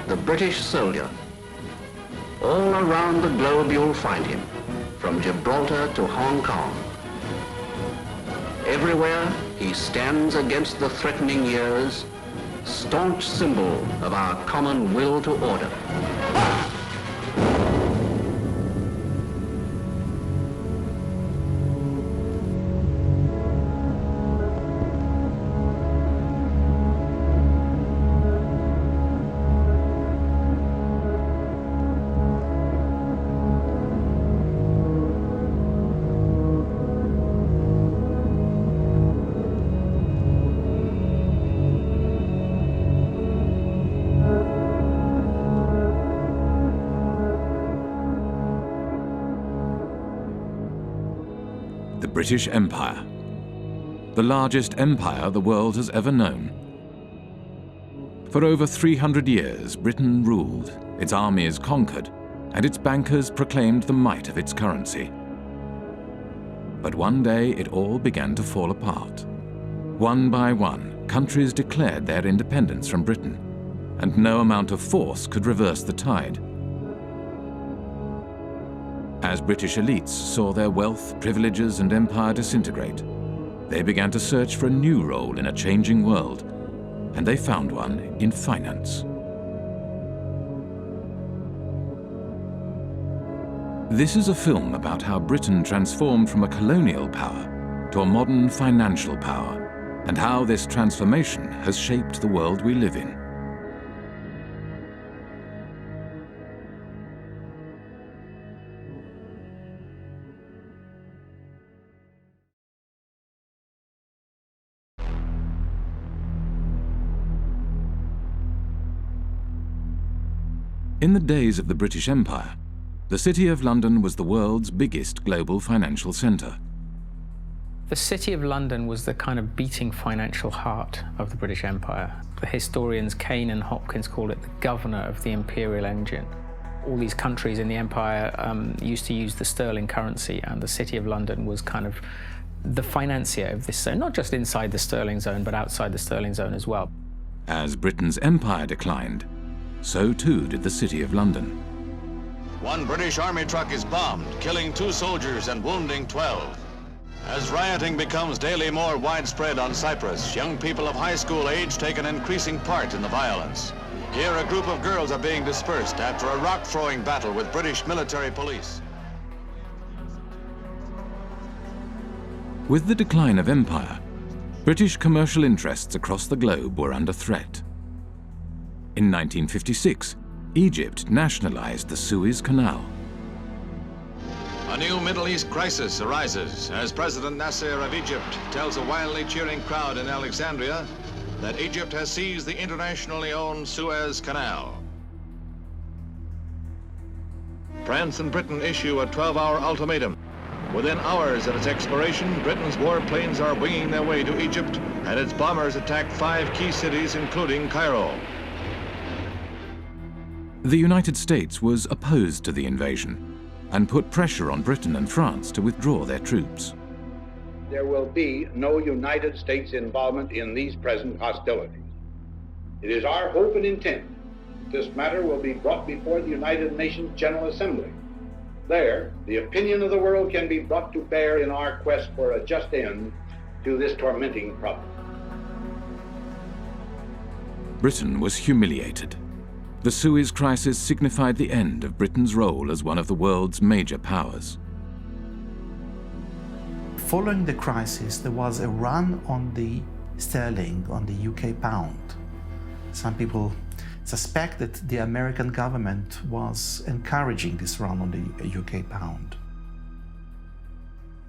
the British soldier. All around the globe you'll find him, from Gibraltar to Hong Kong. Everywhere he stands against the threatening years, staunch symbol of our common will to order. The British Empire, the largest empire the world has ever known. For over 300 years, Britain ruled, its armies conquered, and its bankers proclaimed the might of its currency. But one day it all began to fall apart. One by one, countries declared their independence from Britain, and no amount of force could reverse the tide. As British elites saw their wealth, privileges, and empire disintegrate, they began to search for a new role in a changing world, and they found one in finance. This is a film about how Britain transformed from a colonial power to a modern financial power, and how this transformation has shaped the world we live in. In the days of the British Empire, the City of London was the world's biggest global financial centre. The City of London was the kind of beating financial heart of the British Empire. The historians Kane and Hopkins called it the governor of the imperial engine. All these countries in the empire used to use the sterling currency, and the City of London was kind of the financier of this zone, not just inside the sterling zone, but outside the sterling zone as well. As Britain's empire declined, so too did the City of London. One British army truck is bombed, killing 2 soldiers and wounding 12. As rioting becomes daily more widespread on Cyprus, young people of high school age take an increasing part in the violence. Here, a group of girls are being dispersed after a rock-throwing battle with British military police. With the decline of empire, British commercial interests across the globe were under threat. In 1956, Egypt nationalized the Suez Canal. A new Middle East crisis arises as President Nasser of Egypt tells a wildly cheering crowd in Alexandria that Egypt has seized the internationally owned Suez Canal. France and Britain issue a 12-hour ultimatum. Within hours of its expiration, Britain's warplanes are winging their way to Egypt, and its bombers attack 5 key cities, including Cairo. The United States was opposed to the invasion and put pressure on Britain and France to withdraw their troops. There will be no United States involvement in these present hostilities. It is our hope and intent that this matter will be brought before the United Nations General Assembly. There, the opinion of the world can be brought to bear in our quest for a just end to this tormenting problem. Britain was humiliated. The Suez Crisis signified the end of Britain's role as one of the world's major powers. Following the crisis, there was a run on the sterling, on the UK pound. Some people suspect that the American government was encouraging this run on the UK pound.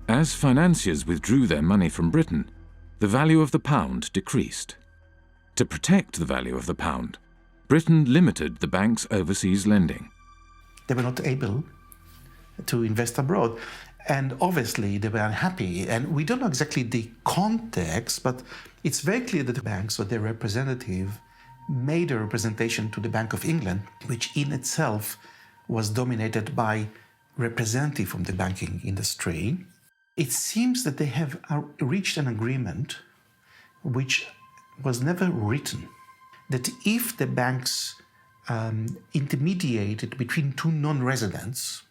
As financiers withdrew their money from Britain, the value of the pound decreased. To protect the value of the pound, Britain limited the bank's overseas lending. They were not able to invest abroad, and obviously they were unhappy. And we don't know exactly the context, but it's very clear that the banks or their representative made a representation to the Bank of England, which in itself was dominated by representatives from the banking industry. It seems that they have reached an agreement which was never written, that if the banks intermediated between two non-residents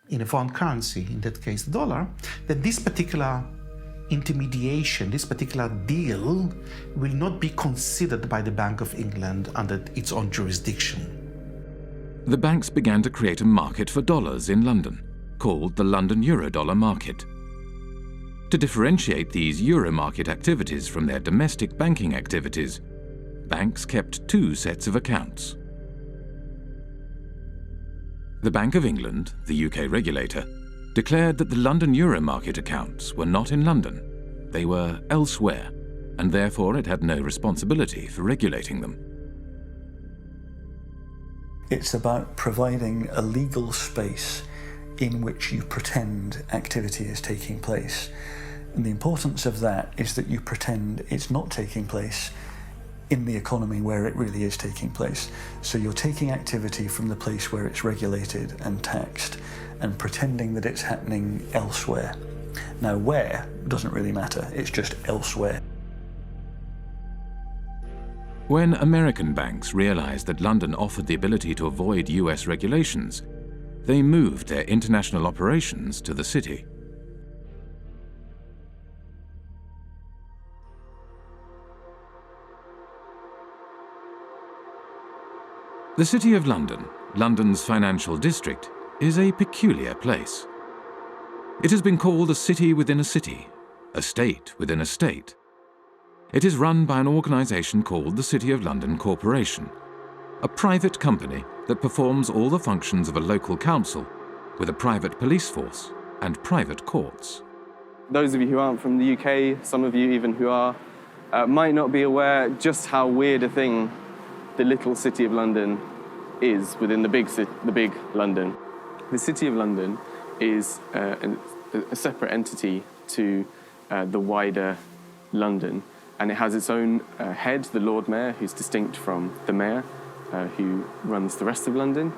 in a foreign currency, in that case the dollar, then this particular intermediation, this particular deal will not be considered by the Bank of England under its own jurisdiction. The banks began to create a market for dollars in London, called the London Eurodollar market. To differentiate these euro market activities from their domestic banking activities, banks kept two sets of accounts. The Bank of England, the UK regulator, declared that the London euro market accounts were not in London. They were elsewhere, and therefore it had no responsibility for regulating them. It's about providing a legal space in which you pretend activity is taking place. And the importance of that is that you pretend it's not taking place in the economy where it really is taking place. So you're taking activity from the place where it's regulated and taxed and pretending that it's happening elsewhere. Now, where doesn't really matter, it's just elsewhere. When American banks realized that London offered the ability to avoid US regulations, they moved their international operations to the city. The City of London, London's financial district, is a peculiar place. It has been called a city within a city, a state within a state. It is run by an organisation called the City of London Corporation, a private company that performs all the functions of a local council with a private police force and private courts. Those of you who aren't from the UK, some of you even who are, might not be aware just how weird a thing the little City of London is within the big London. The City of London is a separate entity to the wider London, and it has its own head, the Lord Mayor, who's distinct from the Mayor, who runs the rest of London.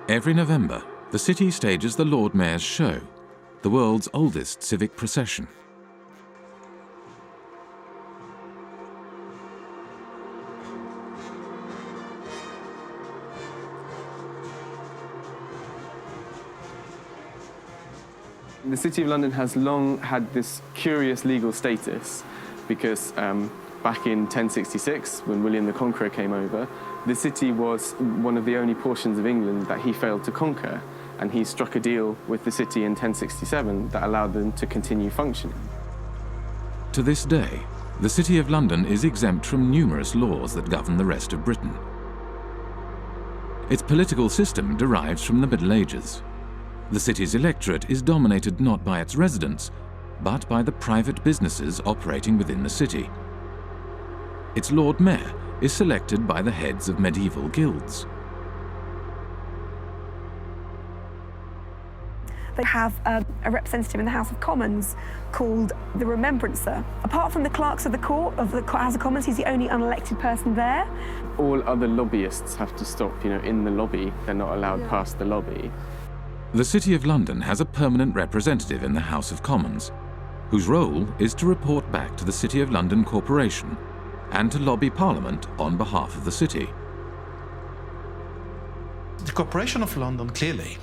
Every November, the city stages the Lord Mayor's Show, the world's oldest civic procession. The City of London has long had this curious legal status because back in 1066, when William the Conqueror came over, the city was one of the only portions of England that he failed to conquer, and he struck a deal with the city in 1067 that allowed them to continue functioning. To this day, the City of London is exempt from numerous laws that govern the rest of Britain. Its political system derives from the Middle Ages. The city's electorate is dominated not by its residents, but by the private businesses operating within the city. Its Lord Mayor is selected by the heads of medieval guilds. They have a representative in the House of Commons called the Remembrancer. Apart from the clerks of the court of the House of Commons, he's the only unelected person there. All other lobbyists have to stop, in the lobby. They're not allowed past the lobby. The City of London has a permanent representative in the House of Commons, whose role is to report back to the City of London Corporation and to lobby Parliament on behalf of the city. The Corporation of London, clearly,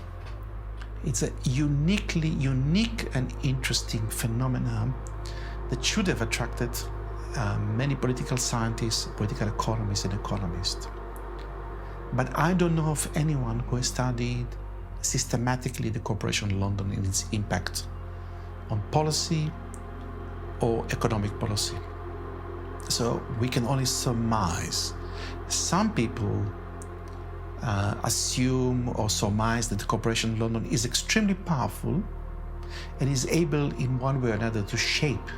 it's a unique and interesting phenomenon that should have attracted many political scientists, political economists and economists. But I don't know of anyone who has studied systematically the Corporation of London and its impact on policy or economic policy. So we can only surmise. Some people assume or surmise that the Corporation of London is extremely powerful and is able in one way or another to shape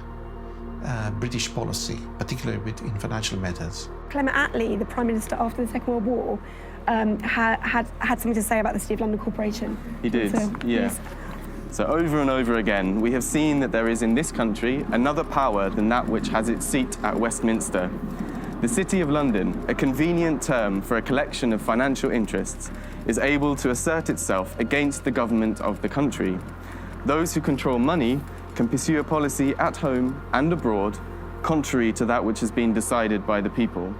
British policy, particularly in financial matters. Clement Attlee, the Prime Minister after the Second World War, had something to say about the City of London Corporation. He did, yeah. So over and over again, we have seen that there is in this country another power than that which has its seat at Westminster. The City of London, a convenient term for a collection of financial interests, is able to assert itself against the government of the country. Those who control money can pursue a policy at home and abroad contrary to that which has been decided by the people.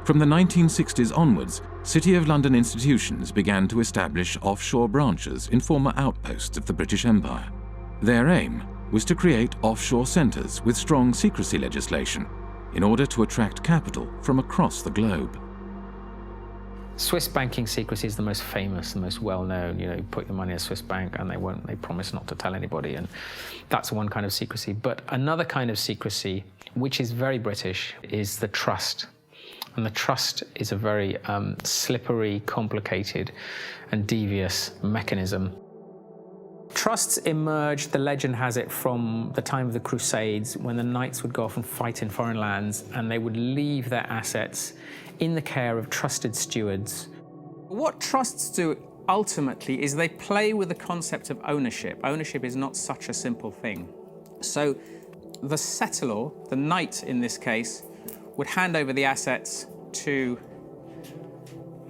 From the 1960s onwards, City of London institutions began to establish offshore branches in former outposts of the British Empire. Their aim was to create offshore centres with strong secrecy legislation in order to attract capital from across the globe. Swiss banking secrecy is the most famous, the most well-known. You put your money in a Swiss bank and they promise not to tell anybody, and that's one kind of secrecy. But another kind of secrecy, which is very British, is the trust. And the trust is a very slippery, complicated, and devious mechanism. Trusts emerged, the legend has it, from the time of the Crusades, when the knights would go off and fight in foreign lands, and they would leave their assets in the care of trusted stewards. What trusts do ultimately is they play with the concept of ownership. Ownership is not such a simple thing. So the settlor, the knight in this case, would hand over the assets to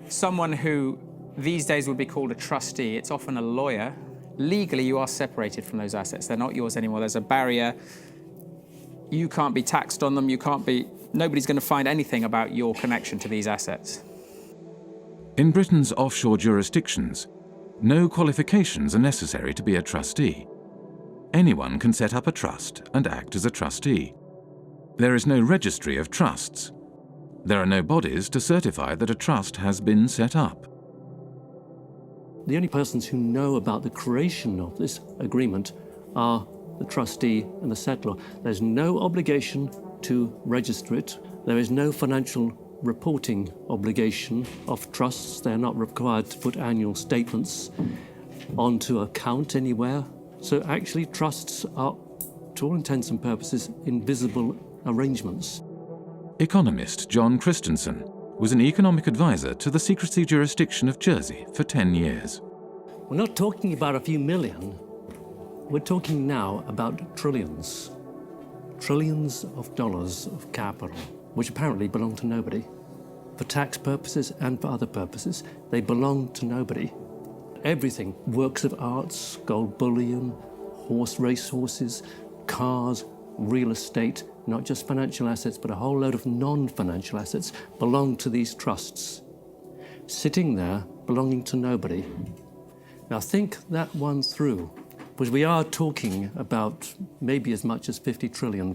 someone who these days would be called a trustee. It's often a lawyer. Legally, you are separated from those assets. They're not yours anymore. There's a barrier. You can't be taxed on them. Nobody's going to find anything about your connection to these assets. In Britain's offshore jurisdictions, no qualifications are necessary to be a trustee. Anyone can set up a trust and act as a trustee. There is no registry of trusts. There are no bodies to certify that a trust has been set up. The only persons who know about the creation of this agreement are the trustee and the settlor. There's no obligation to register it. There is no financial reporting obligation of trusts. They're not required to put annual statements onto account anywhere. So actually trusts are, to all intents and purposes, invisible arrangements. Economist John Christensen was an economic advisor to the secrecy jurisdiction of Jersey for 10 years. We're not talking about a few million. We're talking now about trillions. Trillions of dollars of capital, which apparently belong to nobody. For tax purposes and for other purposes, they belong to nobody. Everything, works of arts, gold bullion, racehorses, cars, real estate, not just financial assets, but a whole load of non-financial assets belong to these trusts, sitting there belonging to nobody. Now think that one through, because we are talking about maybe as much as $50 trillion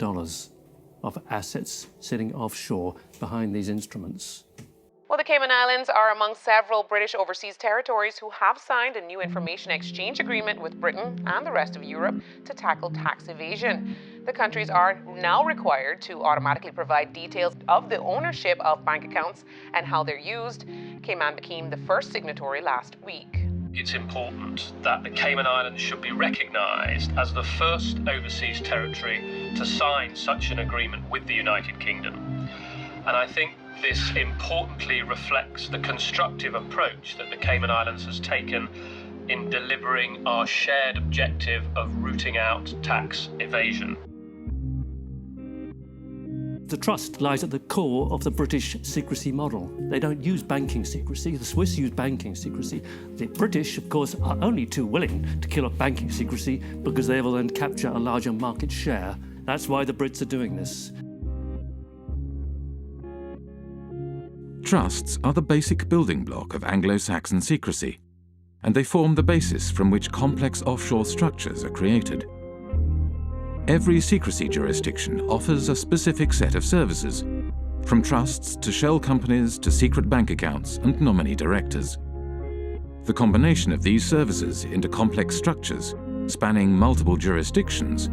of assets sitting offshore behind these instruments. Well, the Cayman Islands are among several British overseas territories who have signed a new information exchange agreement with Britain and the rest of Europe to tackle tax evasion. The countries are now required to automatically provide details of the ownership of bank accounts and how they're used. Cayman became the first signatory last week. It's important that the Cayman Islands should be recognised as the first overseas territory to sign such an agreement with the United Kingdom. And I think this importantly reflects the constructive approach that the Cayman Islands has taken in delivering our shared objective of rooting out tax evasion. The trust lies at the core of the British secrecy model. They don't use banking secrecy. The Swiss use banking secrecy. The British, of course, are only too willing to kill off banking secrecy because they will then capture a larger market share. That's why the Brits are doing this. Trusts are the basic building block of Anglo-Saxon secrecy, and they form the basis from which complex offshore structures are created. Every secrecy jurisdiction offers a specific set of services, from trusts to shell companies to secret bank accounts and nominee directors. The combination of these services into complex structures, spanning multiple jurisdictions,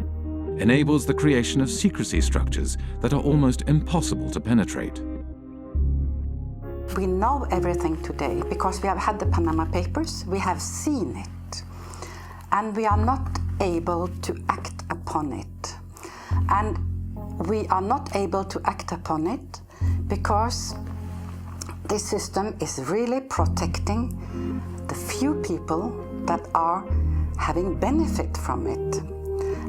enables the creation of secrecy structures that are almost impossible to penetrate. We know everything today because we have had the Panama Papers, we have seen it, and we are not able to act upon it. And we are not able to act upon it because this system is really protecting the few people that are having benefit from it.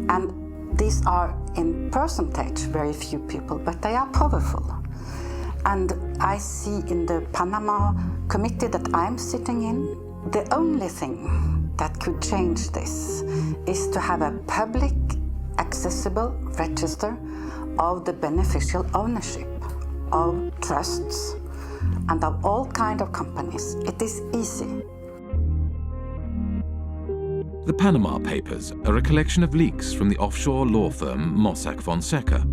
And these are in percentage very few people, but they are powerful. And I see in the Panama committee that I'm sitting in, the only thing that could change this is to have a public, accessible register of the beneficial ownership of trusts and of all kinds of companies. It is easy. The Panama Papers are a collection of leaks from the offshore law firm Mossack Fonseca.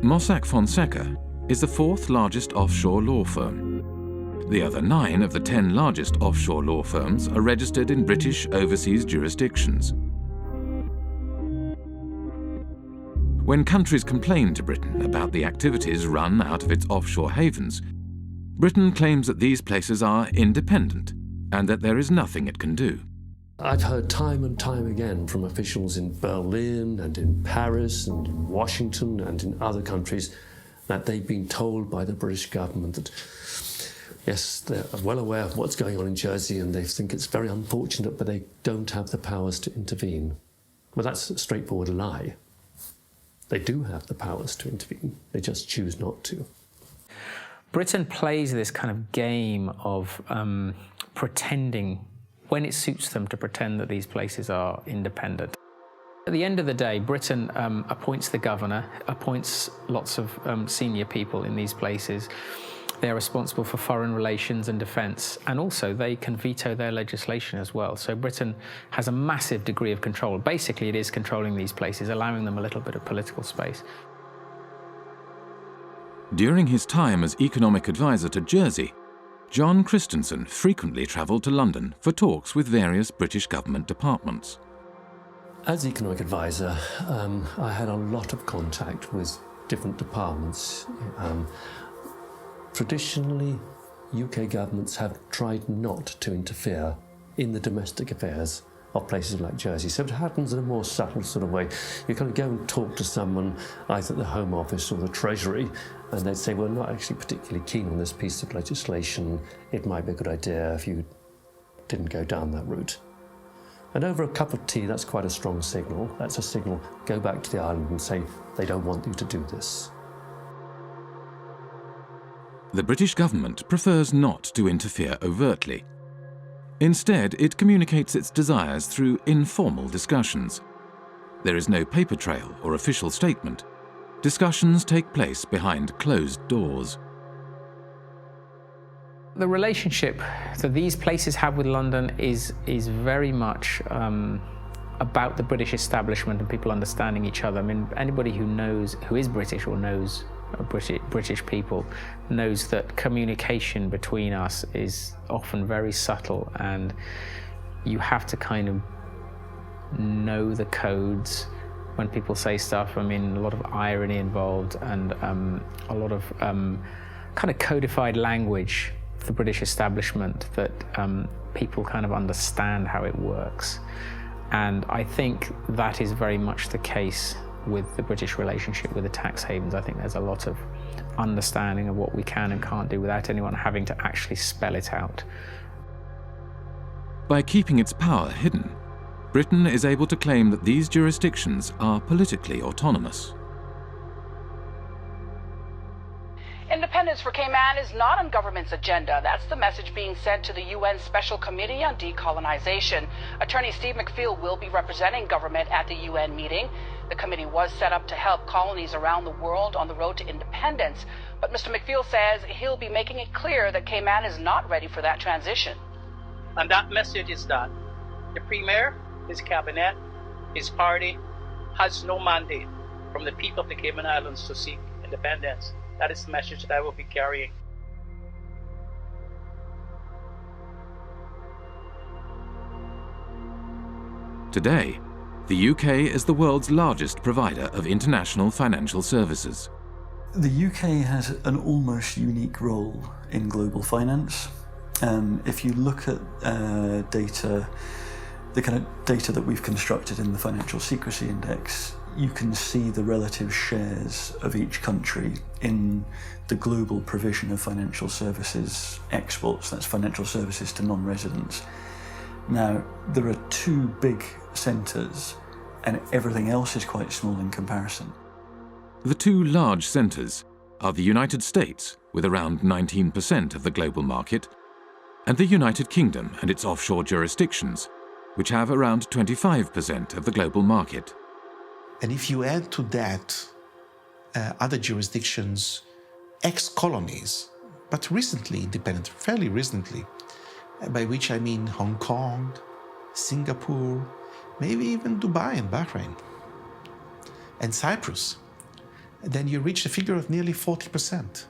Mossack Fonseca is the fourth largest offshore law firm. The other 9 of the 10 largest offshore law firms are registered in British overseas jurisdictions. When countries complain to Britain about the activities run out of its offshore havens, Britain claims that these places are independent and that there is nothing it can do. I've heard time and time again from officials in Berlin and in Paris and in Washington and in other countries that they've been told by the British government that, yes, they're well aware of what's going on in Jersey and they think it's very unfortunate, but they don't have the powers to intervene. Well, that's a straightforward lie. They do have the powers to intervene. They just choose not to. Britain plays this kind of game of pretending, when it suits them, to pretend that these places are independent. At the end of the day, Britain appoints the governor, appoints lots of senior people in these places. They're responsible for foreign relations and defence, and also they can veto their legislation as well. So Britain has a massive degree of control. Basically, it is controlling these places, allowing them a little bit of political space. During his time as economic advisor to Jersey, John Christensen frequently travelled to London for talks with various British government departments. As economic advisor, I had a lot of contact with different departments. Traditionally, UK governments have tried not to interfere in the domestic affairs of places like Jersey. So it happens in a more subtle sort of way. You kind of go and talk to someone, either at the Home Office or the Treasury, and they'd say, well, not actually particularly keen on this piece of legislation. It might be a good idea if you didn't go down that route. And over a cup of tea, that's quite a strong signal. That's a signal, go back to the island and say, they don't want you to do this. The British government prefers not to interfere overtly. Instead, it communicates its desires through informal discussions. There is no paper trail or official statement. Discussions take place behind closed doors. The relationship that these places have with London is very much about the British establishment and people understanding each other. I mean, anybody who is British or knows British people knows that communication between us is often very subtle, and you have to kind of know the codes when people say stuff. I mean, a lot of irony involved and a lot of kind of codified language of the British establishment that people kind of understand how it works. And I think that is very much the case with the British relationship with the tax havens. I think there's a lot of understanding of what we can and can't do without anyone having to actually spell it out. By keeping its power hidden, Britain is able to claim that these jurisdictions are politically autonomous. Independence for Cayman is not on government's agenda. That's the message being sent to the UN Special Committee on Decolonization. Attorney Steve McPhail will be representing government at the UN meeting. The committee was set up to help colonies around the world on the road to independence. But Mr. McPhail says he'll be making it clear that Cayman is not ready for that transition. And that message is that the Premier, his cabinet, his party has no mandate from the people of the Cayman Islands to seek independence. That is the message that I will be carrying. Today, the UK is the world's largest provider of international financial services. The UK has an almost unique role in global finance. If you look at data, the kind of data that we've constructed in the Financial Secrecy Index, you can see the relative shares of each country in the global provision of financial services exports. That's financial services to non-residents. Now, there are 2 big centres, and everything else is quite small in comparison. The 2 large centres are the United States, with around 19% of the global market, and the United Kingdom and its offshore jurisdictions, which have around 25% of the global market. And if you add to that other jurisdictions, ex-colonies, but recently independent, fairly recently, by which I mean Hong Kong, Singapore, maybe even Dubai and Bahrain, and Cyprus, then you reach a figure of nearly 40%.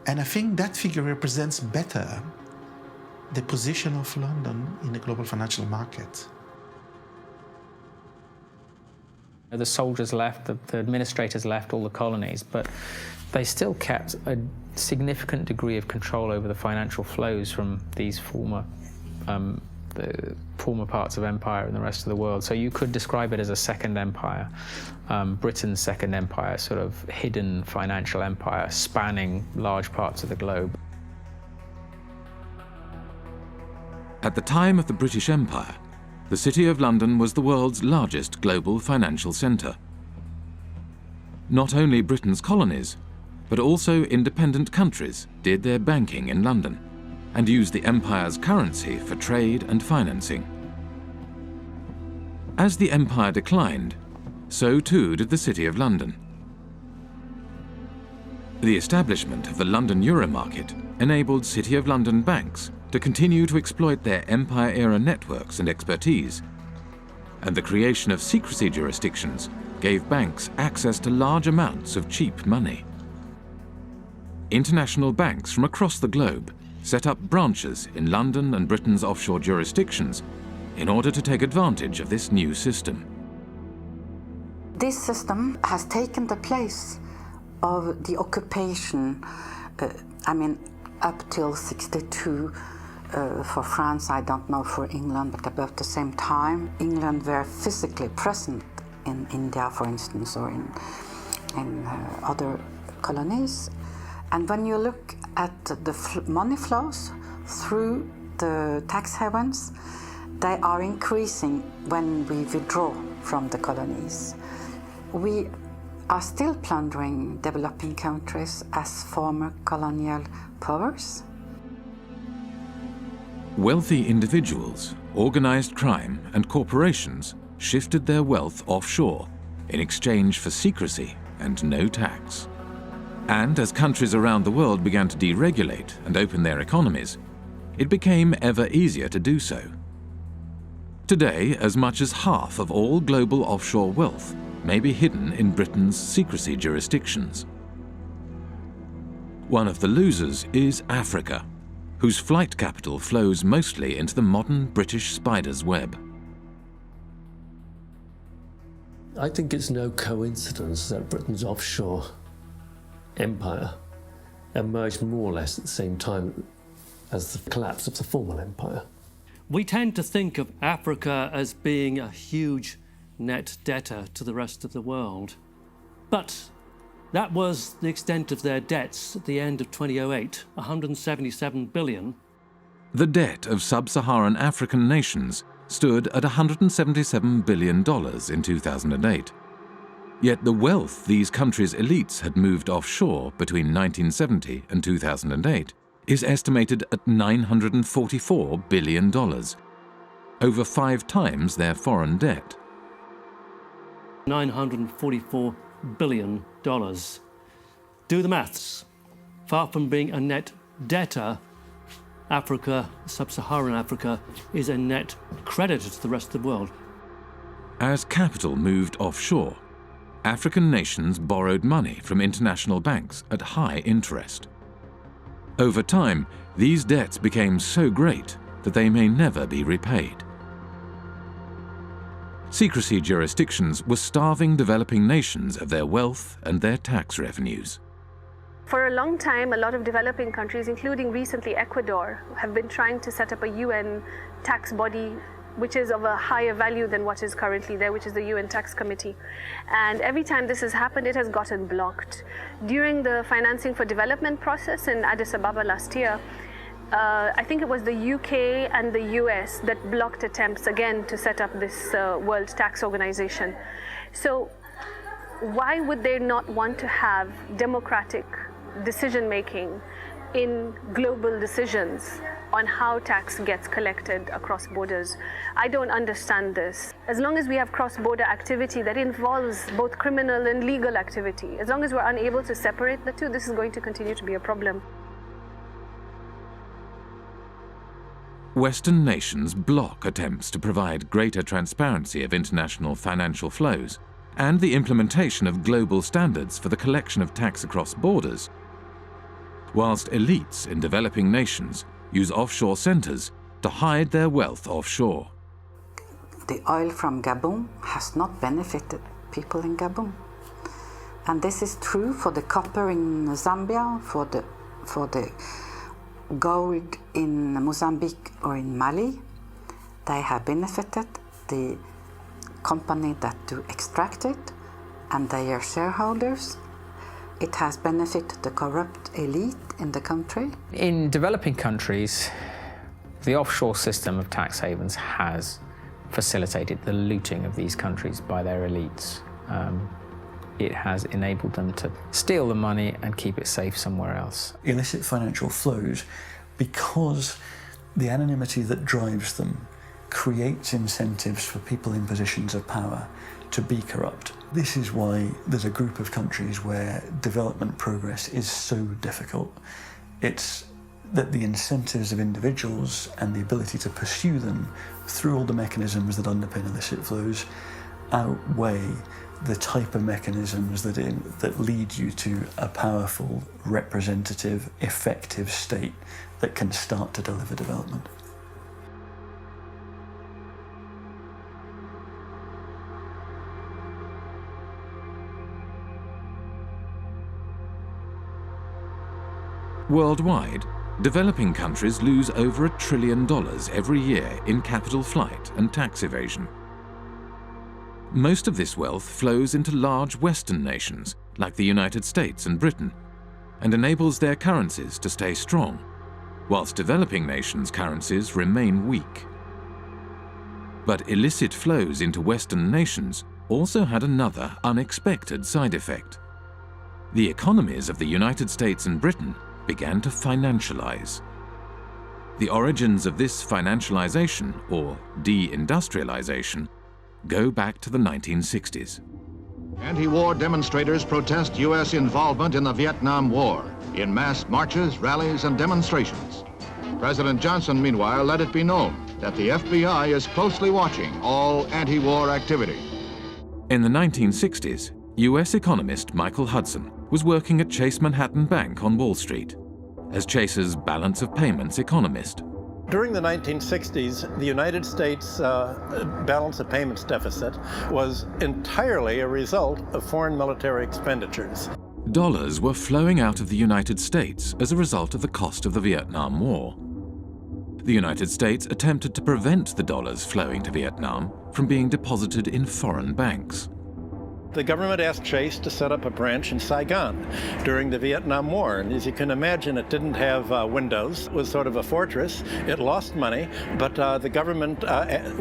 And I think that figure represents better the position of London in the global financial market. The soldiers left, the administrators left all the colonies, but they still kept a significant degree of control over the financial flows from these the former parts of empire in the rest of the world. So you could describe it as a second empire, Britain's second empire, sort of hidden financial empire spanning large parts of the globe. At the time of the British Empire, the City of London was the world's largest global financial centre. Not only Britain's colonies, but also independent countries did their banking in London and used the empire's currency for trade and financing. As the empire declined, so too did the City of London. The establishment of the London Euro market enabled City of London banks to continue to exploit their empire-era networks and expertise, and the creation of secrecy jurisdictions gave banks access to large amounts of cheap money. International banks from across the globe set up branches in London and Britain's offshore jurisdictions in order to take advantage of this new system. This system has taken the place of the occupation, up till 62. For France, I don't know for England, but about the same time. England were physically present in India, for instance, or in other colonies. And when you look at the money flows through the tax havens, they are increasing when we withdraw from the colonies. We are still plundering developing countries as former colonial powers. Wealthy individuals, organized crime, and corporations shifted their wealth offshore in exchange for secrecy and no tax. And as countries around the world began to deregulate and open their economies, it became ever easier to do so. Today, as much as half of all global offshore wealth may be hidden in Britain's secrecy jurisdictions. One of the losers is Africa, whose flight capital flows mostly into the modern British spider's web. I think it's no coincidence that Britain's offshore empire emerged more or less at the same time as the collapse of the former empire. We tend to think of Africa as being a huge net debtor to the rest of the world. But that was the extent of their debts at the end of 2008, 177 billion. The debt of sub-Saharan African nations stood at $177 billion in 2008. Yet the wealth these countries' elites had moved offshore between 1970 and 2008 is estimated at $944 billion, over 5 times their foreign debt. $944 billion. Do the maths. Far from being a net debtor, Africa, sub-Saharan Africa, is a net creditor to the rest of the world. As capital moved offshore, African nations borrowed money from international banks at high interest. Over time, these debts became so great that they may never be repaid. Secrecy jurisdictions were starving developing nations of their wealth and their tax revenues. For a long time, a lot of developing countries, including recently Ecuador, have been trying to set up a UN tax body which is of a higher value than what is currently there, which is the UN Tax Committee. And every time this has happened, it has gotten blocked. During the financing for development process in Addis Ababa last year, I think it was the UK and the US that blocked attempts again to set up this World Tax Organization. So why would they not want to have democratic decision-making in global decisions on how tax gets collected across borders? I don't understand this. As long as we have cross-border activity that involves both criminal and legal activity, as long as we're unable to separate the two, this is going to continue to be a problem. Western nations block attempts to provide greater transparency of international financial flows and the implementation of global standards for the collection of tax across borders, whilst elites in developing nations use offshore centres to hide their wealth offshore. The oil from Gabon has not benefited people in Gabon. And this is true for the copper in Zambia, for the gold in Mozambique or in Mali. They have benefited the company that do extract it and their shareholders. It has benefited the corrupt elite in the country. In developing countries, the offshore system of tax havens has facilitated the looting of these countries by their elites. It has enabled them to steal the money and keep it safe somewhere else. Illicit financial flows, because the anonymity that drives them creates incentives for people in positions of power to be corrupt. This is why there's a group of countries where development progress is so difficult. It's that the incentives of individuals and the ability to pursue them through all the mechanisms that underpin illicit flows outweigh the type of mechanisms that lead you to a powerful, representative, effective state that can start to deliver development. Worldwide, developing countries lose over $1 trillion every year in capital flight and tax evasion. Most of this wealth flows into large Western nations like the United States and Britain and enables their currencies to stay strong, whilst developing nations' currencies remain weak. But illicit flows into Western nations also had another unexpected side effect. The economies of the United States and Britain began to financialize. The origins of this financialization, or de-industrialization, go back to the 1960s. Anti-war demonstrators protest U.S. involvement in the Vietnam War in mass marches, rallies, and demonstrations. President Johnson, meanwhile, let it be known that the FBI is closely watching all anti-war activity. In the 1960s, U.S. economist Michael Hudson was working at Chase Manhattan Bank on Wall Street as Chase's balance of payments economist. During the 1960s, the United States balance of payments deficit was entirely a result of foreign military expenditures. Dollars were flowing out of the United States as a result of the cost of the Vietnam War. The United States attempted to prevent the dollars flowing to Vietnam from being deposited in foreign banks. The government asked Chase to set up a branch in Saigon during the Vietnam War. And as you can imagine, it didn't have windows. It was sort of a fortress. It lost money, but the government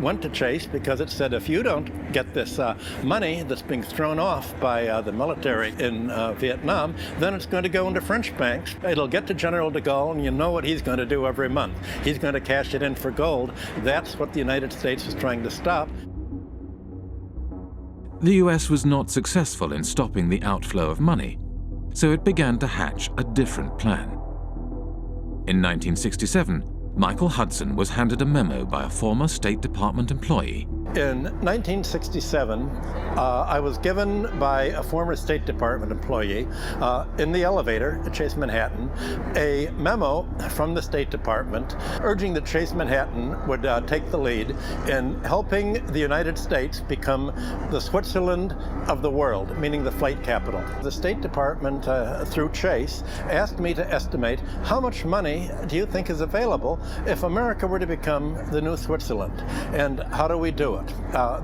went to Chase because it said, if you don't get this money that's being thrown off by the military in Vietnam, then it's going to go into French banks. It'll get to General de Gaulle, and you know what he's going to do every month. He's going to cash it in for gold. That's what the United States was trying to stop. The US was not successful in stopping the outflow of money, so it began to hatch a different plan. In 1967, Michael Hudson was handed a memo by a former State Department employee. In 1967, I was given by a former State Department employee in the elevator at Chase Manhattan a memo from the State Department urging that Chase Manhattan would take the lead in helping the United States become the Switzerland of the world, meaning the flight capital. The State Department, through Chase, asked me to estimate how much money do you think is available if America were to become the new Switzerland, and how do we do it?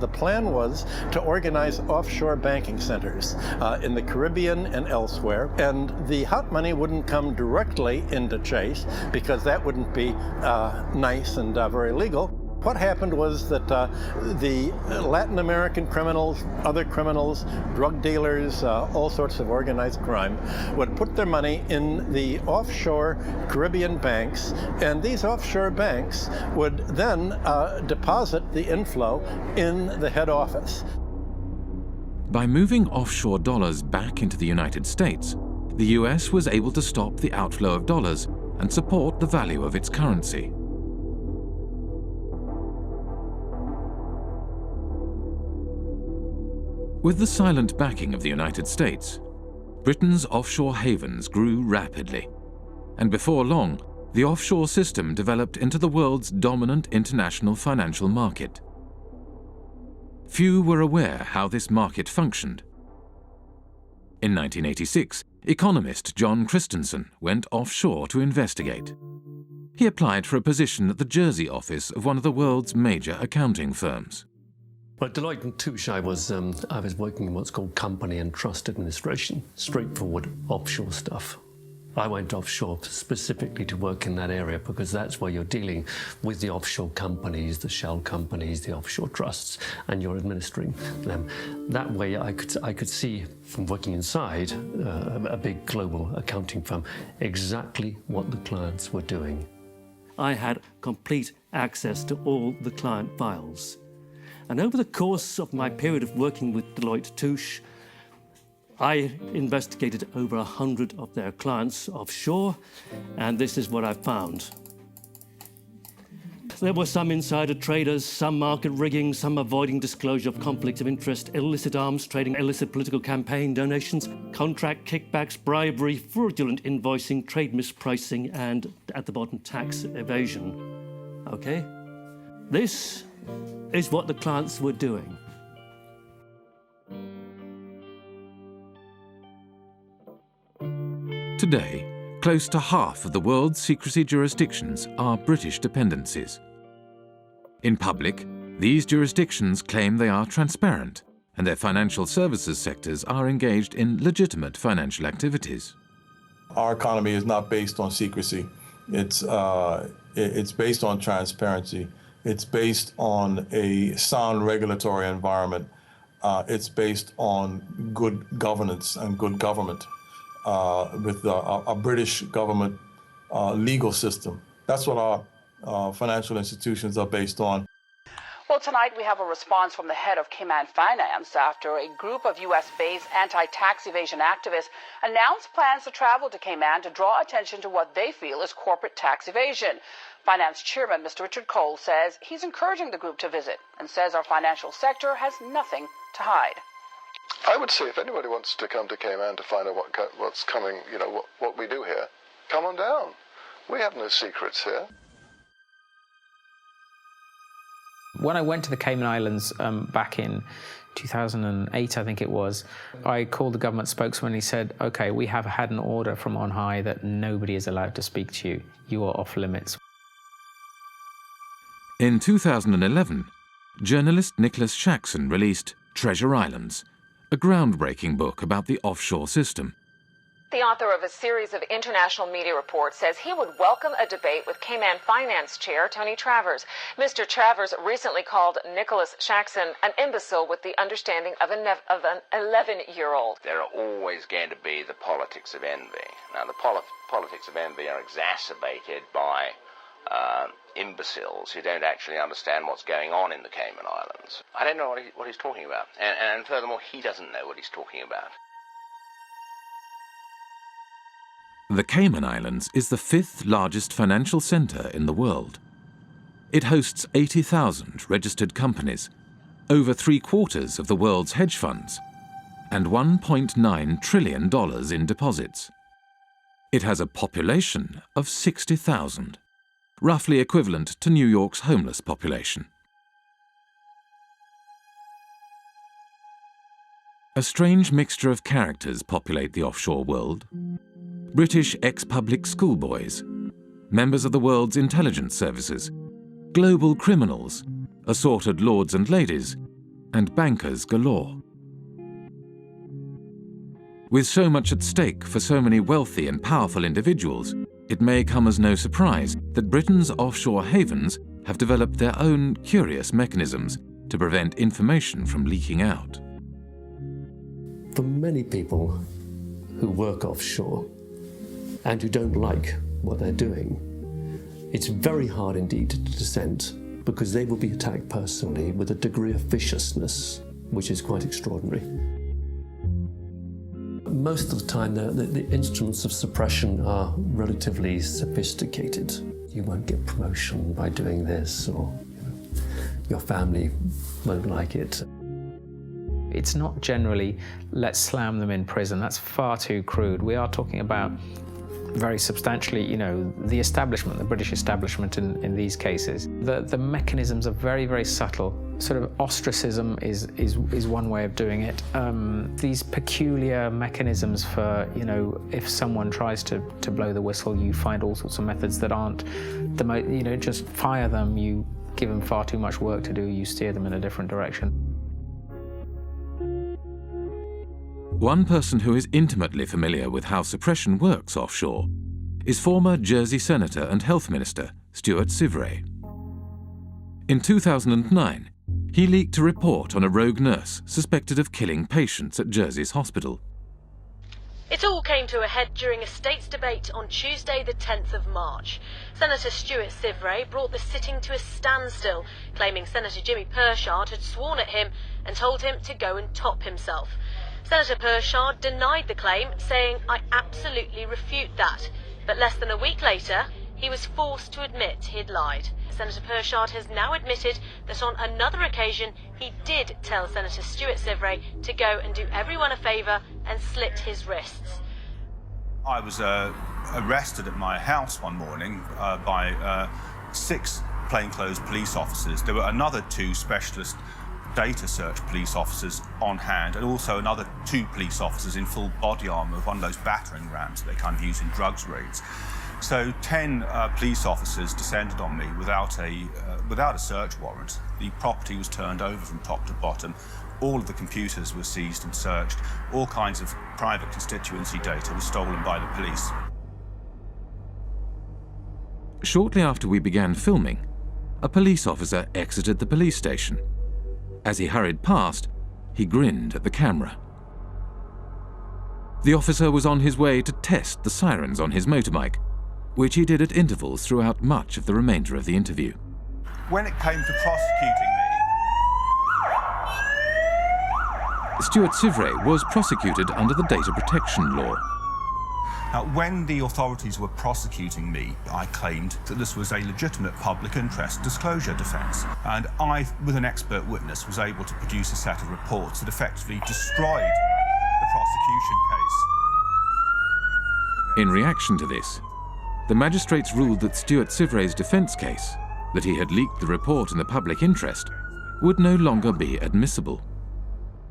The plan was to organize offshore banking centers in the Caribbean and elsewhere, and the hot money wouldn't come directly into Chase because that wouldn't be nice and very legal. What happened was that the Latin American criminals, other criminals, drug dealers, all sorts of organized crime, would put their money in the offshore Caribbean banks, and these offshore banks would then deposit the inflow in the head office. By moving offshore dollars back into the United States, the US was able to stop the outflow of dollars and support the value of its currency. With the silent backing of the United States, Britain's offshore havens grew rapidly, and before long, the offshore system developed into the world's dominant international financial market. Few were aware how this market functioned. In 1986, economist John Christensen went offshore to investigate. He applied for a position at the Jersey office of one of the world's major accounting firms. Well, at Deloitte & Touche, I was working in what's called company and trust administration, straightforward offshore stuff. I went offshore specifically to work in that area because that's where you're dealing with the offshore companies, the shell companies, the offshore trusts, and you're administering them. That way I could see from working inside a big global accounting firm exactly what the clients were doing. I had complete access to all the client files. And over the course of my period of working with Deloitte & Touche, I investigated over 100 of their clients offshore, and this is what I found. There were some insider traders, some market rigging, some avoiding disclosure of conflicts of interest, illicit arms trading, illicit political campaign donations, contract kickbacks, bribery, fraudulent invoicing, trade mispricing, and, at the bottom, tax evasion. Okay? This is what the clients were doing. Today, close to half of the world's secrecy jurisdictions are British dependencies. In public, these jurisdictions claim they are transparent and their financial services sectors are engaged in legitimate financial activities. Our economy is not based on secrecy. It's based on transparency. It's based on a sound regulatory environment. It's based on good governance and good government. With a British government legal system. That's what our financial institutions are based on. Well, tonight we have a response from the head of Cayman Finance after a group of U.S.-based anti-tax evasion activists announced plans to travel to Cayman to draw attention to what they feel is corporate tax evasion. Finance Chairman Mr. Richard Cole says he's encouraging the group to visit and says our financial sector has nothing to hide. I would say if anybody wants to come to Cayman to find out what's coming, you know, what we do here, come on down. We have no secrets here. When I went to the Cayman Islands back in 2008, I think it was, I called the government spokesman and he said, okay, we have had an order from on high that nobody is allowed to speak to you. You are off limits. In 2011, journalist Nicholas Shaxson released Treasure Islands, a groundbreaking book about the offshore system. The author of a series of international media reports says he would welcome a debate with Cayman Finance Chair Tony Travers. Mr. Travers recently called Nicholas Shaxson an imbecile with the understanding of an 11-year-old. There are always going to be the politics of envy. Now, the politics of envy are exacerbated by imbeciles who don't actually understand what's going on in the Cayman Islands. I don't know what he's talking about. And furthermore, he doesn't know what he's talking about. The Cayman Islands is the 5th largest financial centre in the world. It hosts 80,000 registered companies, over 3/4 of the world's hedge funds, and $1.9 trillion in deposits. It has a population of 60,000, roughly equivalent to New York's homeless population. A strange mixture of characters populate the offshore world. British ex-public schoolboys, members of the world's intelligence services, global criminals, assorted lords and ladies, and bankers galore. With so much at stake for so many wealthy and powerful individuals, it may come as no surprise that Britain's offshore havens have developed their own curious mechanisms to prevent information from leaking out. For many people who work offshore and who don't like what they're doing, it's very hard indeed to dissent because they will be attacked personally with a degree of viciousness which is quite extraordinary. Most of the time the instruments of suppression are relatively sophisticated. You won't get promotion by doing this, or your family won't like it. It's not generally, let's slam them in prison. That's far too crude. We are talking about very substantially, you know, the establishment, the British establishment in these cases. The mechanisms are very, very subtle. Sort of ostracism is one way of doing it. These peculiar mechanisms for, you know, if someone tries to blow the whistle, you find all sorts of methods that aren't the most, you know, just fire them, you give them far too much work to do, you steer them in a different direction. One person who is intimately familiar with how suppression works offshore is former Jersey Senator and Health Minister Stuart Sivray. In 2009, he leaked a report on a rogue nurse suspected of killing patients at Jersey's hospital. It all came to a head during a state's debate on Tuesday the 10th of March. Senator Stuart Sivray brought the sitting to a standstill, claiming Senator Jimmy Pershard had sworn at him and told him to go and top himself. Senator Pershard denied the claim, saying, "I absolutely refute that." But less than a week later, he was forced to admit he'd lied. Senator Pershard has now admitted that on another occasion he did tell Senator Stuart Sivray to go and do everyone a favour and slit his wrists. I was arrested at my house one morning by 6 plainclothes police officers. There were another 2 specialist data search police officers on hand, and also another 2 police officers in full body armour of one of those battering rams that they kind of use in drugs raids. So 10 police officers descended on me without a search warrant. The property was turned over from top to bottom. All of the computers were seized and searched. All kinds of private constituency data was stolen by the police. Shortly after we began filming, a police officer exited the police station. As he hurried past, he grinned at the camera. The officer was on his way to test the sirens on his motorbike, which he did at intervals throughout much of the remainder of the interview. When it came to prosecuting me, Stuart Sivray was prosecuted under the data protection law. Now, when the authorities were prosecuting me, I claimed that this was a legitimate public interest disclosure defence. And I, with an expert witness, was able to produce a set of reports that effectively destroyed the prosecution case. In reaction to this, the magistrates ruled that Stuart Sivray's defence case, that he had leaked the report in the public interest, would no longer be admissible,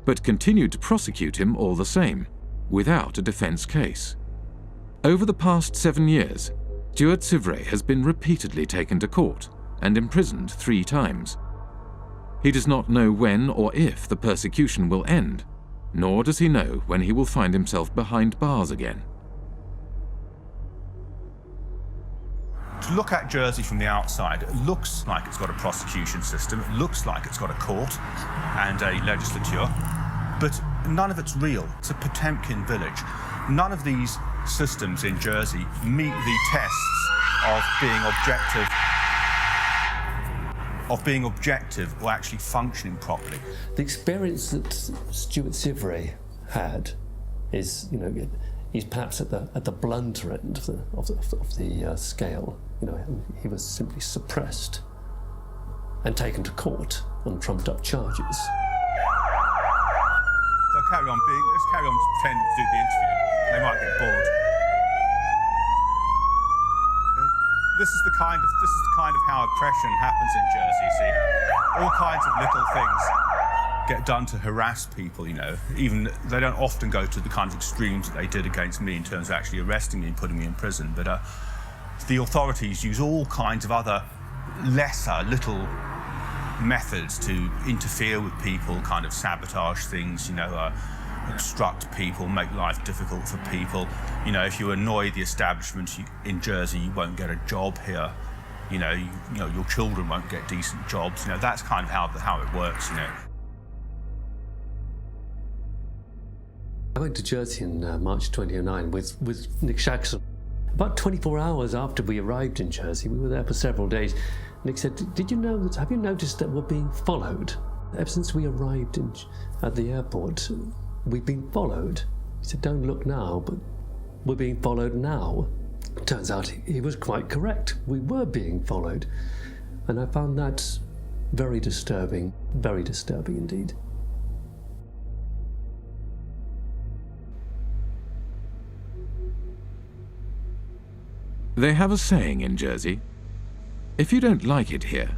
but continued to prosecute him all the same, without a defence case. Over the past 7 years, Stuart Sivray has been repeatedly taken to court and imprisoned 3 times. He does not know when or if the persecution will end, nor does he know when he will find himself behind bars again. To look at Jersey from the outside, it looks like it's got a prosecution system, it looks like it's got a court and a legislature, but none of it's real. It's a Potemkin village. None of these systems in Jersey meet the tests of being objective or actually functioning properly. The experience that Stuart Sivray had is, you know, he's perhaps at the blunter end of the scale. You know, he was simply suppressed and taken to court on trumped up charges. So let's carry on pretending to do the interview. They might get bored. This is the kind of how oppression happens in Jersey. See, all kinds of little things get done to harass people. You know, even they don't often go to the kind of extremes that they did against me in terms of actually arresting me and putting me in prison. But the authorities use all kinds of other lesser little methods to interfere with people, kind of sabotage things. You know. Obstruct people, make life difficult for people. You know, if you annoy the establishment in Jersey, you won't get a job here. You know, your children won't get decent jobs. You know, that's kind of how it works. You know. I went to Jersey in March 2009 with Nick Shaxson. About 24 hours after we arrived in Jersey, we were there for several days. Nick said, have you noticed that we're being followed? Ever since we arrived at the airport, we've been followed. He said, don't look now, but we're being followed now. Turns out he was quite correct. We were being followed. And I found that very disturbing indeed. They have a saying in Jersey, if you don't like it here,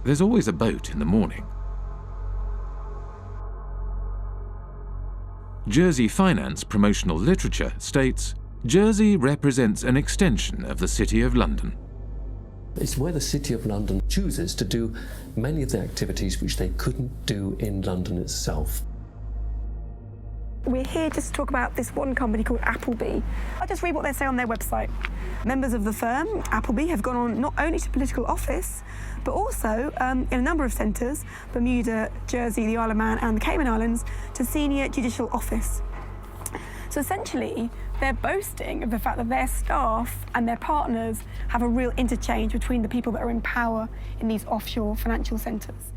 there's always a boat in the morning. Jersey Finance promotional literature states, Jersey represents an extension of the City of London. It's where the City of London chooses to do many of the activities which they couldn't do in London itself. We're here just to talk about this one company called Appleby. I'll just read what they say on their website. Members of the firm, Appleby, have gone on not only to political office, but also in a number of centres, Bermuda, Jersey, the Isle of Man and the Cayman Islands, to senior judicial office. So essentially, they're boasting of the fact that their staff and their partners have a real interchange between the people that are in power in these offshore financial centres.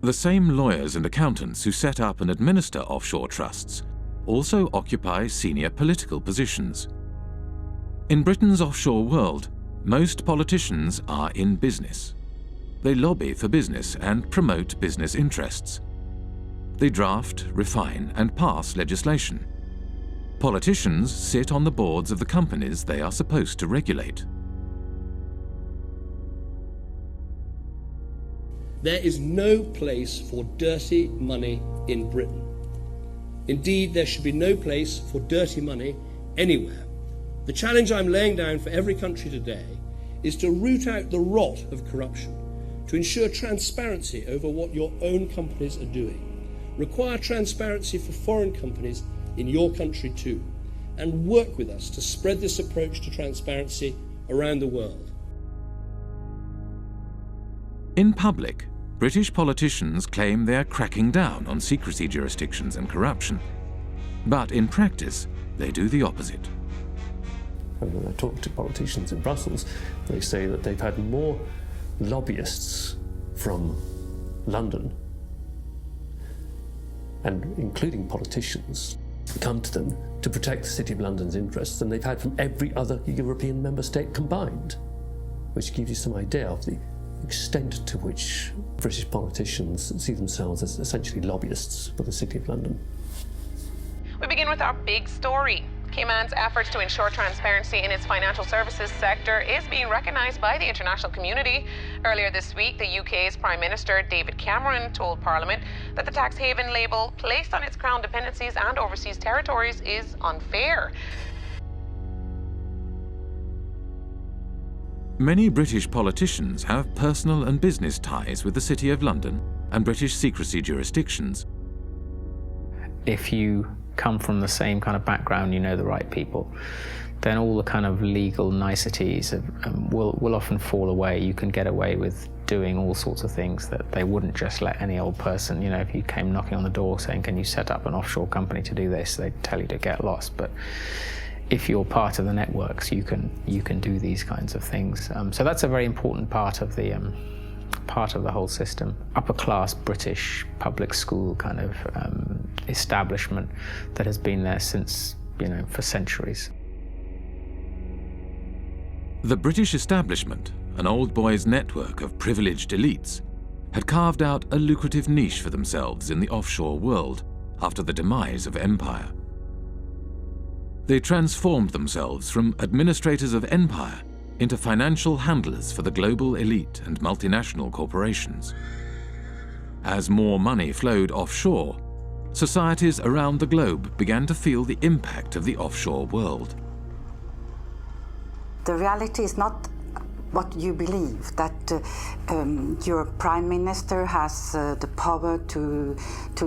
The same lawyers and accountants who set up and administer offshore trusts also occupy senior political positions. In Britain's offshore world, most politicians are in business. They lobby for business and promote business interests. They draft, refine, and pass legislation. Politicians sit on the boards of the companies they are supposed to regulate. There is no place for dirty money in Britain. Indeed, there should be no place for dirty money anywhere. The challenge I'm laying down for every country today is to root out the rot of corruption, to ensure transparency over what your own companies are doing, require transparency for foreign companies in your country too, and work with us to spread this approach to transparency around the world. In public, British politicians claim they are cracking down on secrecy jurisdictions and corruption. But in practice, they do the opposite. And when I talk to politicians in Brussels, they say that they've had more lobbyists from London, and including politicians, come to them to protect the City of London's interests than they've had from every other European member state combined, which gives you some idea of the extent to which British politicians see themselves as essentially lobbyists for the City of London. We begin with our big story. Cayman's efforts to ensure transparency in its financial services sector is being recognised by the international community. Earlier this week, the UK's Prime Minister David Cameron told Parliament that the tax haven label placed on its crown dependencies and overseas territories is unfair. Many British politicians have personal and business ties with the City of London and British secrecy jurisdictions. If you come from the same kind of background, you know the right people, then all the kind of legal niceties will often fall away. You can get away with doing all sorts of things that they wouldn't just let any old person. You know, if you came knocking on the door saying, can you set up an offshore company to do this, they'd tell you to get lost. But if you're part of the networks, you can do these kinds of things. So that's a very important part of the whole system. Upper class British public school kind of establishment that has been there since, for centuries. The British establishment, an old boys' network of privileged elites, had carved out a lucrative niche for themselves in the offshore world after the demise of empire. They transformed themselves from administrators of empire into financial handlers for the global elite and multinational corporations. As more money flowed offshore, societies around the globe began to feel the impact of the offshore world. The reality is not what you believe, that your prime minister has the power to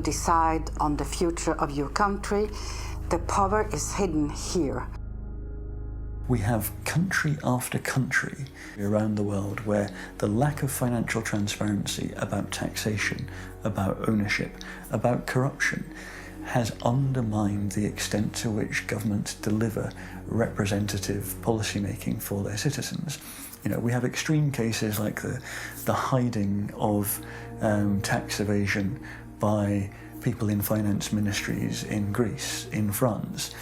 decide on the future of your country. The power is hidden here. We have country after country around the world where the lack of financial transparency about taxation, about ownership, about corruption has undermined the extent to which governments deliver representative policymaking for their citizens. We have extreme cases like the hiding of tax evasion by people in finance ministries in Greece, in France.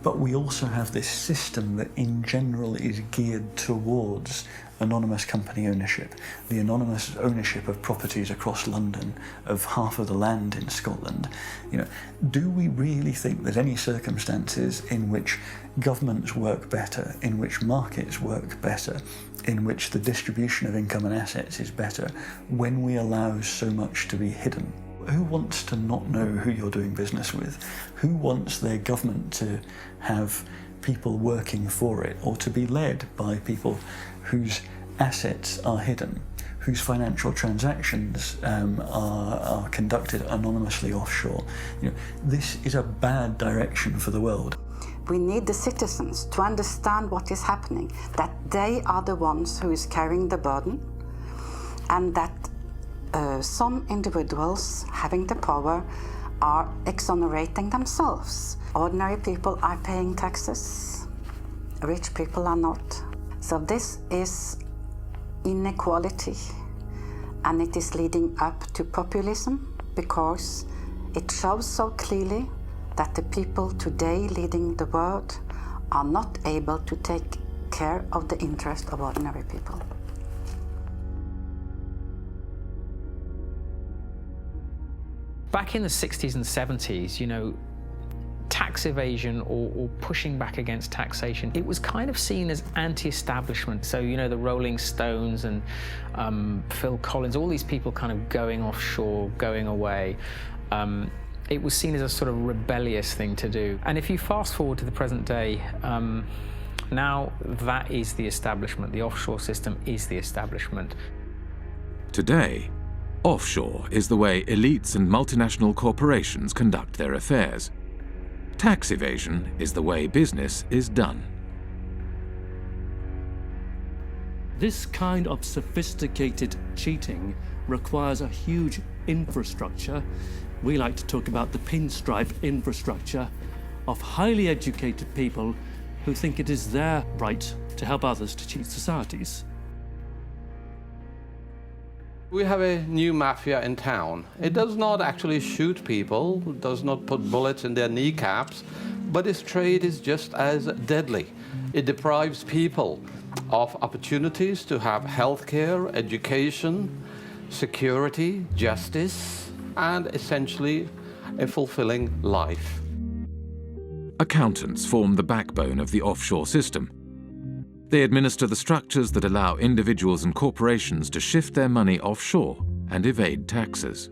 But we also have this system that in general is geared towards anonymous company ownership, the anonymous ownership of properties across London, of half of the land in Scotland. You know, do we really think there's any circumstances in which governments work better, in which markets work better, in which the distribution of income and assets is better, when we allow so much to be hidden? Who wants to not know who you're doing business with? Who wants their government to have people working for it, or to be led by people whose assets are hidden, whose financial transactions are conducted anonymously offshore? You know, this is a bad direction for the world. We need the citizens to understand what is happening, that they are the ones who is carrying the burden, and that some individuals having the power are exonerating themselves. Ordinary people are paying taxes, rich people are not. So this is inequality, and it is leading up to populism, because it shows so clearly that the people today leading the world are not able to take care of the interest of ordinary people. Back in the 60s and 70s, you know, tax evasion or pushing back against taxation, it was kind of seen as anti-establishment. So, you know, the Rolling Stones and Phil Collins, all these people kind of going offshore, going away, it was seen as a sort of rebellious thing to do. And if you fast forward to the present day, now that is the establishment. The offshore system is the establishment. Today, offshore is the way elites and multinational corporations conduct their affairs. Tax evasion is the way business is done. This kind of sophisticated cheating requires a huge infrastructure. We like to talk about the pinstripe infrastructure of highly educated people who think it is their right to help others to cheat societies. We have a new mafia in town. It does not actually shoot people, does not put bullets in their kneecaps, but its trade is just as deadly. It deprives people of opportunities to have healthcare, education, security, justice, and essentially a fulfilling life. Accountants form the backbone of the offshore system. They administer the structures that allow individuals and corporations to shift their money offshore and evade taxes.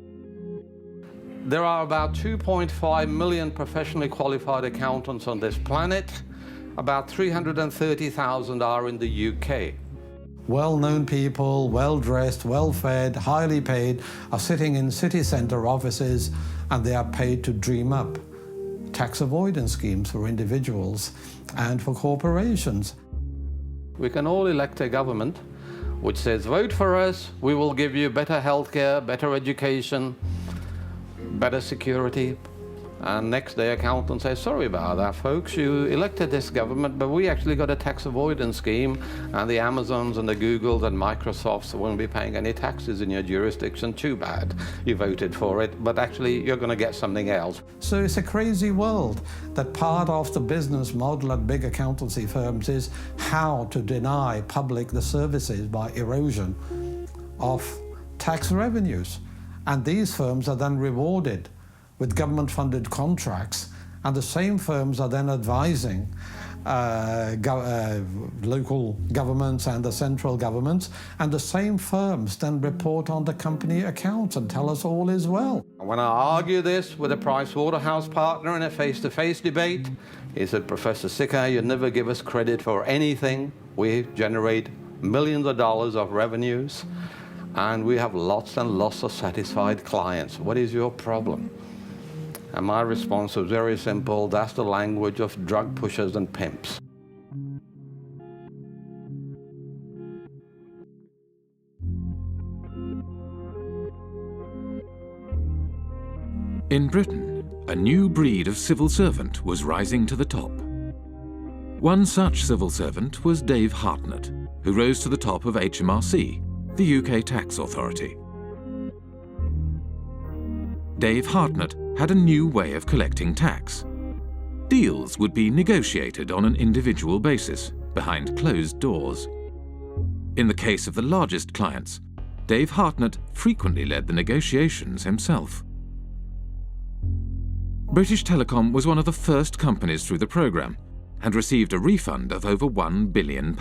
There are about 2.5 million professionally qualified accountants on this planet. About 330,000 are in the UK. Well-known people, well-dressed, well-fed, highly paid, are sitting in city centre offices, and they are paid to dream up tax avoidance schemes for individuals and for corporations. We can all elect a government which says, vote for us, we will give you better healthcare, better education, better security. And next day accountants say, sorry about that folks, you elected this government, but we actually got a tax avoidance scheme, and the Amazons and the Googles and Microsofts won't be paying any taxes in your jurisdiction. Too bad you voted for it, but actually you're going to get something else. So it's a crazy world that part of the business model at big accountancy firms is how to deny public the services by erosion of tax revenues. And these firms are then rewarded with government-funded contracts, and the same firms are then advising local governments and the central governments, and the same firms then report on the company accounts and tell us all is well. When I argue this with a Pricewaterhouse partner in a face-to-face debate, he said, Professor Sicker, you never give us credit for anything. We generate millions of dollars of revenues, and we have lots and lots of satisfied clients. What is your problem? And my response was very simple, that's the language of drug pushers and pimps. In Britain, a new breed of civil servant was rising to the top. One such civil servant was Dave Hartnett, who rose to the top of HMRC, the UK tax authority. Dave Hartnett had a new way of collecting tax. Deals would be negotiated on an individual basis, behind closed doors. In the case of the largest clients, Dave Hartnett frequently led the negotiations himself. British Telecom was one of the first companies through the programme and received a refund of over £1 billion.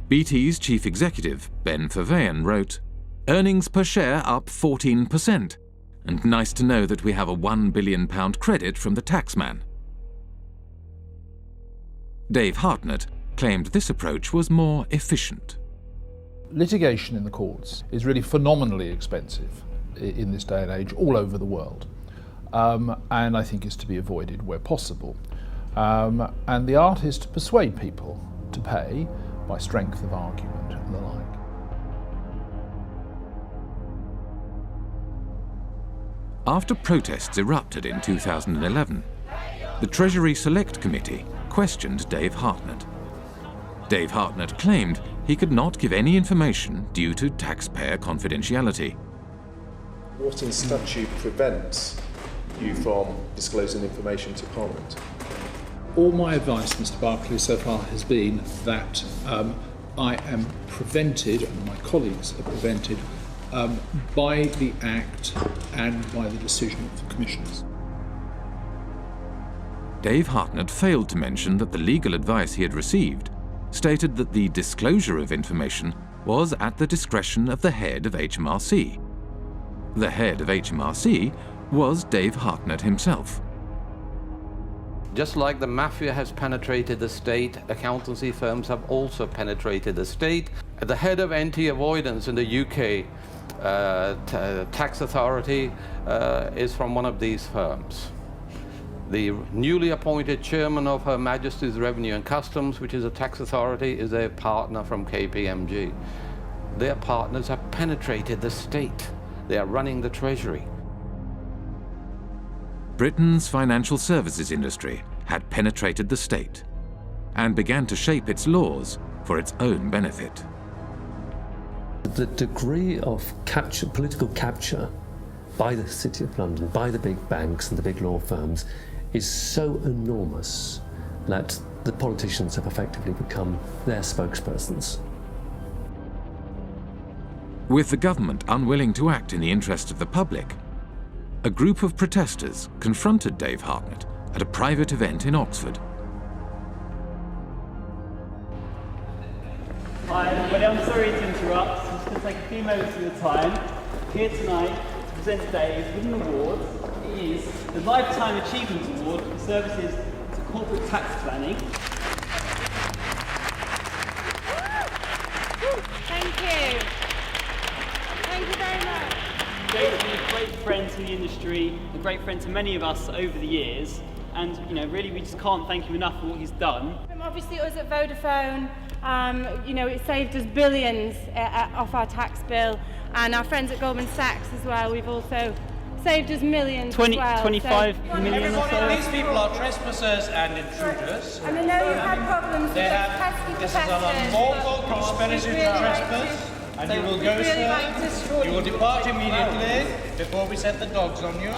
BT's chief executive, Ben Verweyen, wrote, "Earnings per share up 14%, and nice to know that we have a £1 billion credit from the taxman." Dave Hartnett claimed this approach was more efficient. Litigation in the courts is really phenomenally expensive in this day and age all over the world, and I think is to be avoided where possible. And the art is to persuade people to pay by strength of argument and the like. After protests erupted in 2011, the Treasury Select Committee questioned Dave Hartnett. Dave Hartnett claimed he could not give any information due to taxpayer confidentiality. What in statute prevents you from disclosing information to Parliament? All my advice, Mr. Barclay, so far has been that I am prevented, and my colleagues are prevented, by the Act and by the decision of the Commissioners. Dave Hartnett failed to mention that the legal advice he had received stated that the disclosure of information was at the discretion of the head of HMRC. The head of HMRC was Dave Hartnett himself. Just like the mafia has penetrated the state, accountancy firms have also penetrated the state. The head of anti-avoidance in the UK tax authority is from one of these firms. The newly appointed chairman of Her Majesty's Revenue and Customs, which is a tax authority, is a partner from KPMG. Their partners have penetrated the state. They are running the Treasury. Britain's financial services industry had penetrated the state and began to shape its laws for its own benefit. The degree of political capture by the City of London, by the big banks and the big law firms, is so enormous that the politicians have effectively become their spokespersons. With the government unwilling to act in the interest of the public, a group of protesters confronted Dave Hartnett at a private event in Oxford. Hi everybody, I'm sorry to interrupt. I'm just going to take a few moments of your time. Here tonight to present Dave with an award. It is the Lifetime Achievement Award for services to corporate tax planning. Thank you. Thank you very much. Dave's been a great friend to the industry, a great friend to many of us over the years, and really we just can't thank him enough for what he's done. Obviously us at Vodafone, it saved us billions off our tax bill, and our friends at Goldman Sachs as well, we've also saved us millions as well. 25 million or so. These people are trespassers and intruders. And I know you've had problems with pesky This is an unlawful conspiracy to trespass. And you will go, sir. You will depart immediately before we set the dogs on you.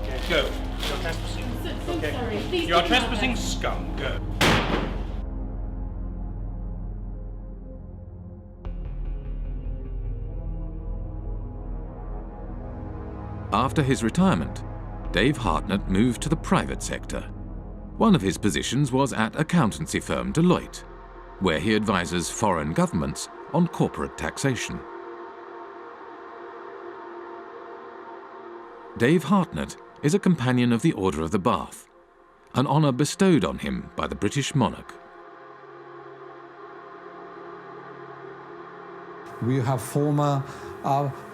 Okay, go. You're trespassing. Okay. You are trespassing, scum. Go. After his retirement, Dave Hartnett moved to the private sector. One of his positions was at accountancy firm Deloitte, where he advises foreign governments on corporate taxation. Dave Hartnett is a companion of the Order of the Bath, an honour bestowed on him by the British monarch. We have former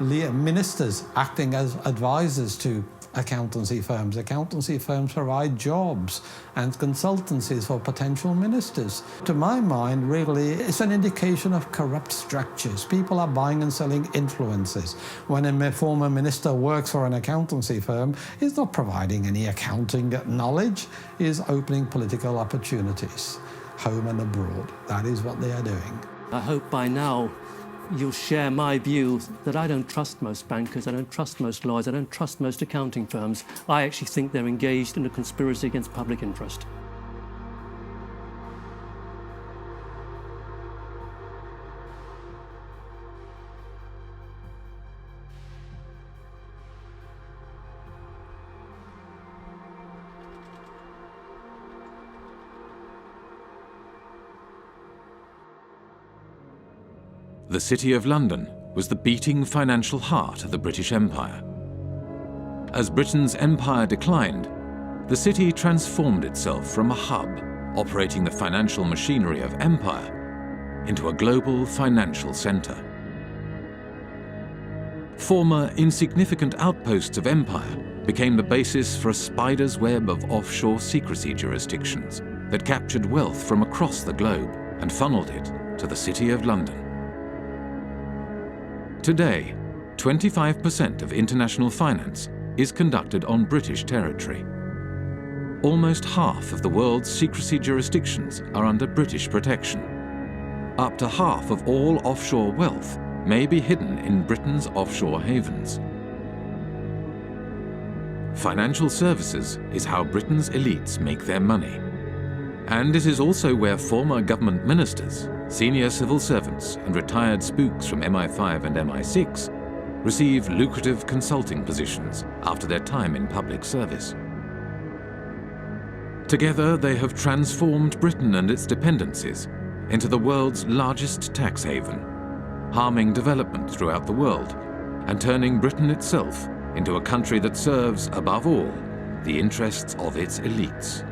ministers acting as advisors to accountancy firms. Accountancy firms provide jobs and consultancies for potential ministers. To my mind, really, it's an indication of corrupt structures. People are buying and selling influences. When a former minister works for an accountancy firm, he's not providing any accounting knowledge, he's opening political opportunities, home and abroad. That is what they are doing. I hope by now you'll share my view that I don't trust most bankers, I don't trust most lawyers, I don't trust most accounting firms. I actually think they're engaged in a conspiracy against public interest. The City of London was the beating financial heart of the British Empire. As Britain's empire declined, the city transformed itself from a hub operating the financial machinery of empire into a global financial centre. Former insignificant outposts of empire became the basis for a spider's web of offshore secrecy jurisdictions that captured wealth from across the globe and funneled it to the City of London. Today, 25% of international finance is conducted on British territory. Almost half of the world's secrecy jurisdictions are under British protection. Up to half of all offshore wealth may be hidden in Britain's offshore havens. Financial services is how Britain's elites make their money. And it is also where former government ministers, senior civil servants and retired spooks from MI5 and MI6 receive lucrative consulting positions after their time in public service. Together, they have transformed Britain and its dependencies into the world's largest tax haven, harming development throughout the world and turning Britain itself into a country that serves, above all, the interests of its elites.